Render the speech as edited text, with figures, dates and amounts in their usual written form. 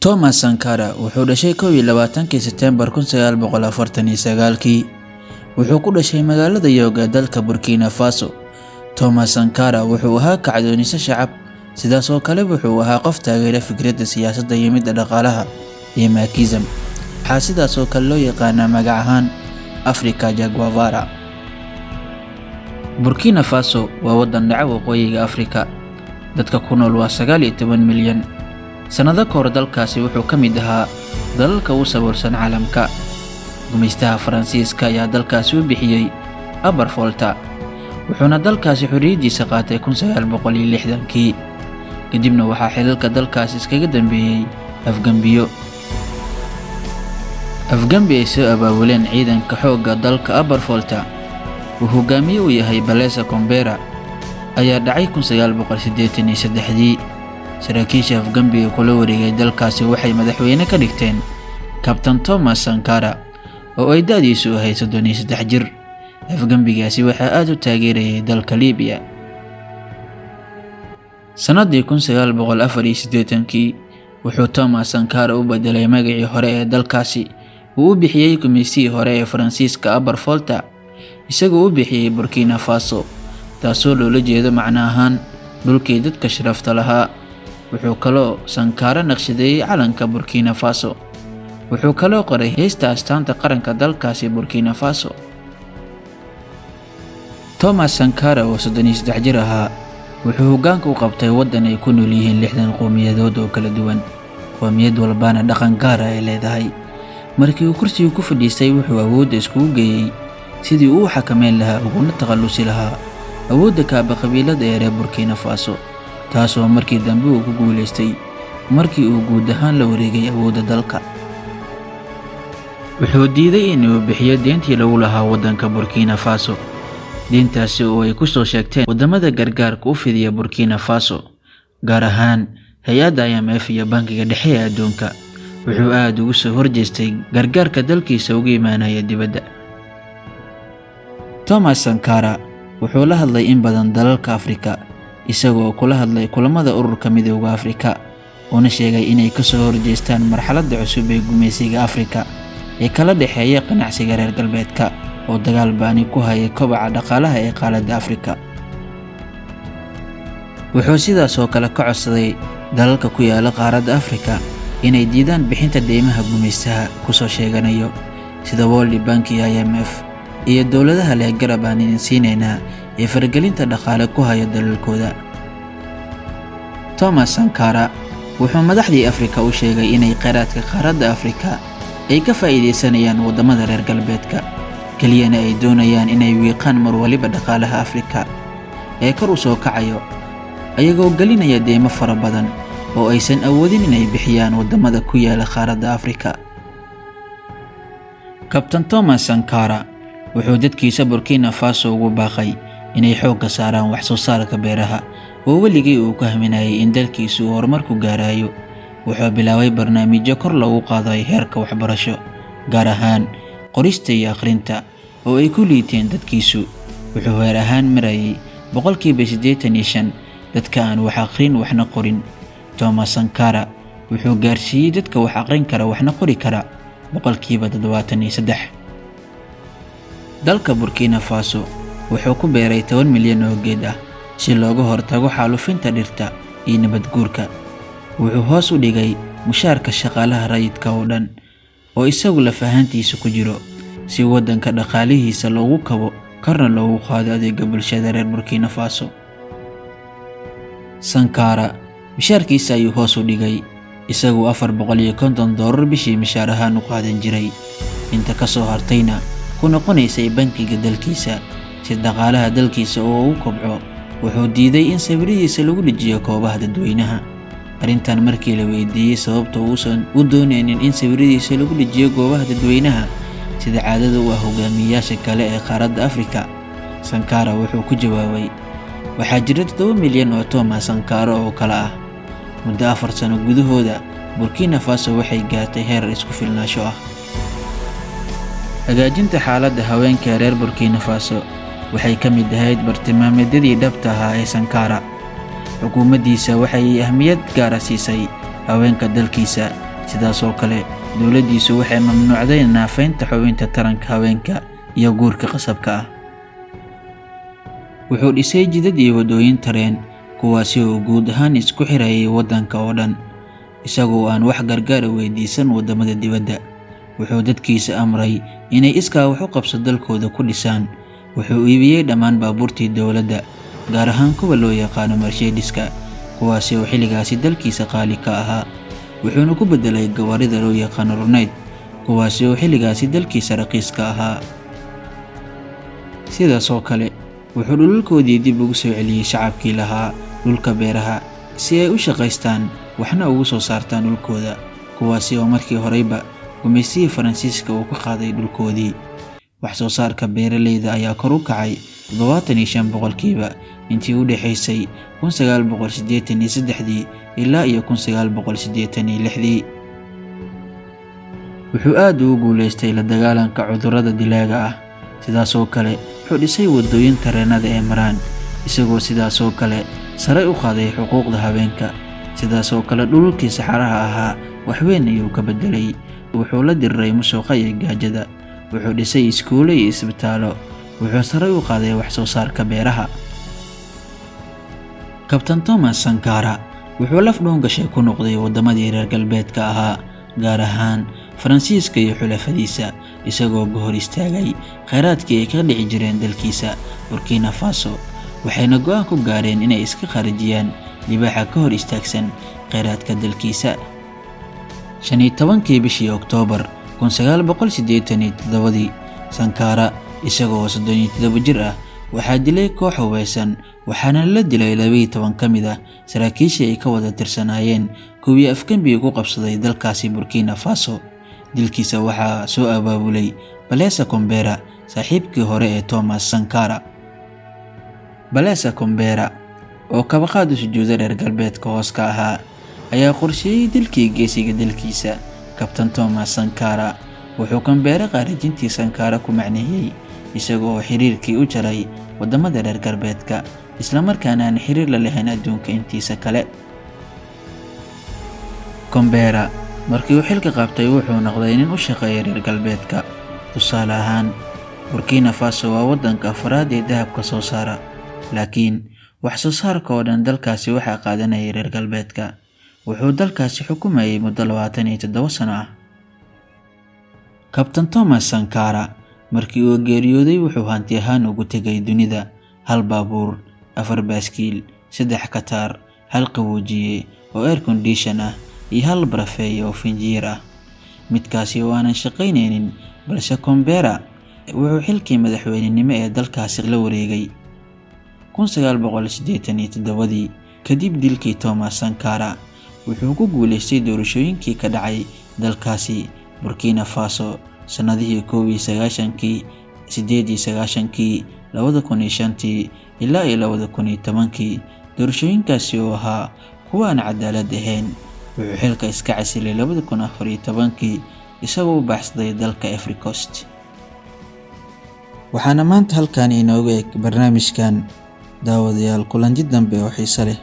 Thomas Sankara wuxuu dhashay 21 September 1949. Wuxuu ku dhashay magaalada Yoga dalka Burkina Faso. Thomas Sankara wuxuu ahaa kacdooniste shacab, sidaas oo kale wuxuu ahaa qof taageera fikradda siyaasadda iyo midda dhaqaalaha iyo Marxism. Waxaa sidaas oo kale loo yaqaanaa magac ahaan Africa Jaguar. Burkina Faso waa waddan dhaca waqooyiga Afrika. Dadka ku nool waa 19 milyan. sanado ka hor dalkaasi wuxuu ka mid ahaa dalalka ugu saboolsan caalamka. Gumeystaha Faransiiska ayaa dalkaasi u bixiyay Upper Volta, wuxuuna dalkaasi xorriyadiisa qaatay 1960. kadibna waxaa xilalka dalkaasi iskaga dambeeyay Afgambi ay soo abaabuleen ciidanka xoogga dalka. Upper Volta uu hogaamiye u yahay Blaise Compaoré ayaa dhacay 1983. saraakiisha Afgambiga kula wareegay dalkaasi waxay madaxweyne ka dhigteen Captain Thomas Sankara oo ay da'diisu ahayd 33 jir. Afgambigaasi waxaa aad u taageerayay dalka Liibiya. sanadii 1984 wuxuu Thomas Sankara u bedelay magacii hore ee dalkaasi. Uu u bixiyay gumeystihii hore ee Faransiiska Upper Volta, isagoo u bixiyay Burkina Faso, taasoo loola jeedo macno ahaan dhulkii dadka sharafta lahaa. wuxuu kaloo Sankara naqshadeeyay calanka Burkina Faso. wuxuu kaloo qoray heesta astaanta qaranka dalkaasi Burkina Faso. Thomas Sankara oo 33 jir ahaa wuxuu hoggaanka u qabtay waddan ay ku nool yihiin 60 qowmiyadood oo kala duwan. qowmiyad walbana dhaqan gaar ah ay leedahay. markii uu kursiga ku fadhiistay wuxuu awoodda iskugu geeyay sidii uu xakameyn lahaa uguna takhalusi lahaa awoodda kaaba qabiilada ee reer Burkina Faso, taasoo markii dambe uu ku guuleystay markii uu guud ahaan la wareegay awoodda dalka. wuxuu diiday inuu bixiyo deentii lagu lahaa waddanka Burkina Faso, deentaasi oo ay ku soo sheegteen wadamada gargaarka u fidiya Burkina Faso, gaar ahaan hay'adda IMF iyo Bankiga Dhexe ee Adduunka. wuxuu aad ugu soo horjeestay gargaarka dalkiisa uga imaanaya dibadda. Thomas Sankara wuxuu la hadlay in badan dalalka Afrika, isagoo kula hadlay kulamada ururka Midowga Afrika, una sheegay inay ka soo horjeestaan marxaladda cusub ee gumeysiga Afrika ee kala dhexeeya ganacsiga reer galbeedka oo dagaal baani ku hayay kobaca dhaqaalaha ee qaaradda Afrika. wuxuu sidaas oo kale ka codsaday dalalka ku yaala qaaradda Afrika inay diidaan bixinta deymaha gumeystaha ku soo sheeganayo, sida World Bank iyo IMF, iyo dowladaha leh garab aan idin siinaynaa ee faragelinta dhaqaale ku haya dalalkooda. Thomas Sankara wuxuu madaxdii Afrika u sheegay inay kheyraadka qaaradda Afrika ay ka faa'iideysanayaan wadamada reer galbeedka, keliyana ay doonayaan inay wiiqaan mar waliba dhaqaalaha Afrika ee kor u soo kacayo, ayagoo gelinaya deymo fara badan oo aysan awoodin inay bixiyaan wadamada ku yaala qaaradda Afrika. Captain Thomas Sankara wuxuu dadkiisa Burkina Faso ugu baaqay inay xoogga saaraan wax soo saarka beeraha oo weligii uu ka haminayay in dalkiisu horumar ku gaarayo. wuxuu bilaabay barnaamijyo kor loogu qaaday heerka waxbarasho, gaar ahaan qorista iyo akhrinta oo ay ku liiteen dadkiisu. wuxuu heer ahaan marayay 85% dadka aan wax akhrin waxna qorin. Thomas Sankara wuxuu gaarsiiyay dadka wax akhrin kara waxna qori kara 73%. dalka Burkina Faso wuxuu ku beeray 10 milyan oo geed ah si looga hortago xaalufinta dhirta iyo nabad guurka. wuxuu hoos u dhigay mushaarka shaqaalaha rayidka oo dhan oo isagu la fahantiisa ku jiro si waddanka dhaqaalihiisa loogu kabo karna loogu qaado adeega bulshada reer Burkina Faso. Sankara mushaarkiisa ayuu hoos u dhigay, isagu $450 bishii mushaar ahaan u qaadan jiray, inta ka soo hartayna ku noqonaysay bankiga dalkiisa si dhaqaalaha dalkiisa oo u kobco. wuxuu diiday in sawiradiisa lagu dhijiyo koobaha dadweynaha. arrintan markii la weydiiyey sababta uusan u doonaynin in sawiradiisa lagu dhijiyo goobaha dadweynaha sida caadada u ah hogaamiyayaasha kale ee qaaradda Afrika, Sankara wuxuu ku jawaabay, waxaa jira 7 milyan oo Thomas Sankara oo kale ah. muddo 4 sano gudahooda Burkina Faso waxay gaartay heer isku filnaansho ah. hagaajinta xaaladda haweenka reer Burkina Faso waxay ka mid ahayd bartilmaameedyadii dhabta ahaa ee Sankara. xukuumaddiisa waxay ahmiyad gaar ah siisay haweenka dalkiisa sidaas oo kale dowladdiisu waxay mamnuucday naafaynta xubinta taranka haweenka iyo guurka qasabka ah. wuxuu dhisay jidad iyo wadooyin tareen kuwaasi oo guud ahaan isku xirayay waddanka oo dhan, isagoo aan wax gargaar weydiisan wadamada dibadda. wuxuu dadkiisa amray inay iskaa wax u qabso dalkooda ku dhisaan. wuxuu iibiyey dhammaan baabuurtii dowladda, gaar ahaan kuwa loo yaqaano Mercedes-ka, kuwaasi oo xilligaasi dalkiisa qaali ka ahaa. wuxuuna ku bedelay gawaarida loo yaqaano Renault, kuwaasi oo xilligaasi dalkiisa raqiis ka ahaa. sidaas oo kale wuxuu dhulkoodii dib ugu soo celiyey shacabkii lahaa dhulka beeraha si ay u shaqaystaan waxna ugu soo saartaan dhulkooda, kuwaasi oo markii horeyba gumaysihii Faransiiska uu ka qaaday dhulkoodii. wax soo saarka beeralayda ayaa kor u kacay 75% intii u dhaxaysay 1983 ilaa 1986. wuxuu aad ugu guuleystay la dagaalanka cudurrada dilaaga ah. sidaas oo kale wuxuu dhisay wadooyin tareenada ee maraan, isagoo sidaas oo kale sare u qaaday xuquuqda haweenka. sidaas oo kale dhulkii saxaraha ahaa wax weyn ayuu ka bedelay. wuxuu la diriray musuqa iyo gaajada. wuxuu dhisay iskuulo iyo isbitaallo. wuxuu sare u qaaday wax soo saarka beeraha. Kabtan Thomas Sankara wuxuu laf dhoon gashay ku noqday wadamadii reer galbeedka ahaa, gaar ahaan Faransiiska iyo xulafadiisa, isagoo hor istaagay kheyraadkii ay ka dhici jireen dalkiisa Burkina Faso. waxayna go'aan ku gaareen inay iska kharijiyaan libaaxa ka hor istaagsan kheyraadka dalkiisa. 15 bishii Oktoobar 1987, Sankara isagoo 37 jir ah waxaa dilay koox hubeysan, waxaana la dilay 12 ka mid ah saraakiishii ay ka wada tirsanaayeen kuwii afkambi ku qabsaday dalkaasi Burkina Faso. dilkiisa waxaa soo abaabulay Blaise Compaoré, saaxiibkii hore ee Thomas Sankara. Blaise Compaoré oo kabaqaad u sujuuday reer galbeedka hoos ka ahaa ayaa qorsheeyay dilkii geesiga dalkiisa Kabtan Thomas Sankara. wuxuu Compaoré qaarijintii Sankara ku macneeyay isagoo xiriirkii u jaray wadamada reer galbeedka, isla markaana aan xiriir la lahayn adduunka intiisa kale. Compaoré markii uu xilka qabtay wuxuu noqday nin u shaqeeya reer galbeedka. tusaale ahaan, Burkina Faso waa waddanka afraad ee dahabka soo saara, laakiin wax soo saarka oo dhan dalkaasi waxaa qaadanayay reer galbeedka. wuxuu dalkaasi xukumayay muddo 27 sano ah. Kabtan Thomas Sankara markii uu geeriyooday wuxuu hanti ahaan ugu tegay dunida 1 baabuur, 4 baaskiil, 3 kataar, 1 qaboojiye oo air condition ah iyo 1 barafeey oo finjiir ah. midkaasi oo aanan shaqaynaynin, balse Compaoré wuxuu xilkii madaxweynenimo ee dalkaasi la wareegay 1987 kadib dilkii Thomas Sankara. wuxuu ku guuleystay doorashooyinkii ka dhacay dalkaasi Burkina Faso sanadihii 1990, 1998, 2005 ilaa 2010. doorashooyinkaasi oo ahaa kuwa aan cadaalad ahayn. wuxuu xilka iska casilay 2014 isagoo u baxsaday dalka Ivory Coast. waxaana maanta halkan inooga eg barnaamijkan daawadayaal kulanti dambe oo xiiso leh.